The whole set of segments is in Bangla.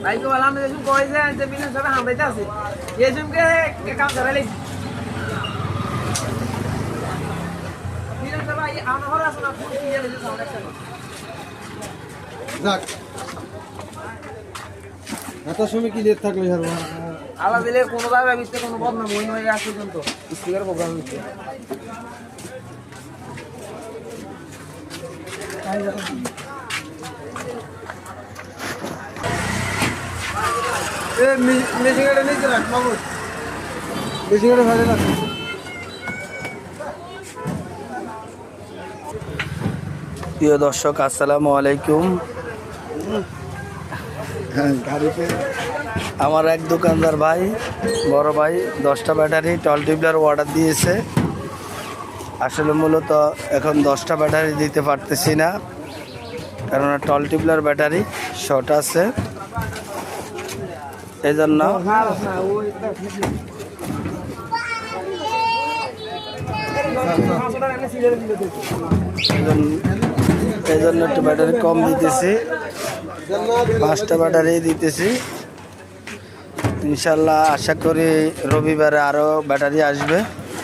ভাই তো বললাম যে কইছে যে মিলন সবে হামড়াইতে আছে এই জুমকে কাম করাইলি মিলন সবে আমার ঘরে আছে না ফোন দিয়ে দিতে সাউন্ড একটা যাক এত সময় কি লেট থাকলো স্যার আলা দিলে কোনো জায়গায় ভিতরে কোনো বদনাম হই নয় আজ পর্যন্ত স্পিকার প্রোগ্রাম হচ্ছে এ মেশিনটা নিচে রাখ মামুদ মেশিনটা ভালো রাখ প্রিয় দর্শক আসসালামু আলাইকুম। গাড়িতে আমার এক দোকানদার ভাই বড় ভাই 10টা ব্যাটারি টল টিউবলার অর্ডার দিয়েছে। আসলে মূলত এখন 10টা ব্যাটারি দিতে পারতেছি না, কেননা টল টিউবলার ব্যাটারি শর্ট আছে, এই জন্য একটু ব্যাটারি কম দিতেছি, 5টা ব্যাটারি দিতেছি। ইনশাল্লাহ আশা করি রবিবারে আরও ব্যাটারি আসবে।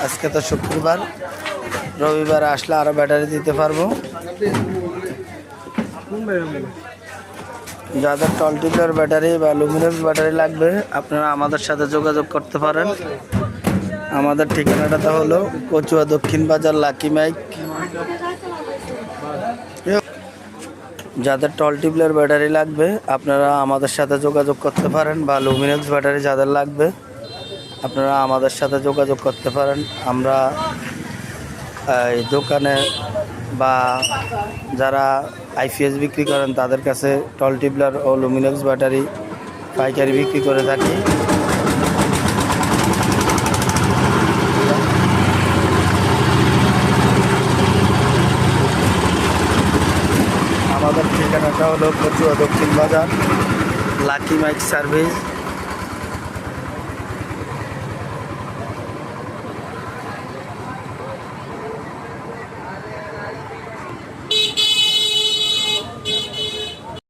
আজকে তো শুক্রবার, রবিবারে আসলে আরও ব্যাটারি দিতে পারবো। যাদের টল টিউবলার ব্যাটারি বা অ্যালুমিনিয়াম ব্যাটারি লাগবে আপনারা আমাদের সাথে যোগাযোগ করতে পারেন। আমাদের ঠিকানাটা হলো কচুয়া দক্ষিণ বাজার লাকি মাইক। যাদের টল টিউবলার ব্যাটারি লাগবে আপনারা আমাদের সাথে যোগাযোগ করতে পারেন, বা লুমিনেক্স ব্যাটারি যাদের লাগবে আপনারা আমাদের সাথে যোগাযোগ করতে পারেন। আমরা এই দোকানে বা যারা আইপিএস বিক্রি করেন তাদের কাছে টল টিউবলার ও লুমিনেক্স ব্যাটারি পাইকারি বিক্রি করে থাকি। আমাদের ঠিকানাটা হলো কচুয়া দক্ষিণ বাজার লাকি মাইক সার্ভিস।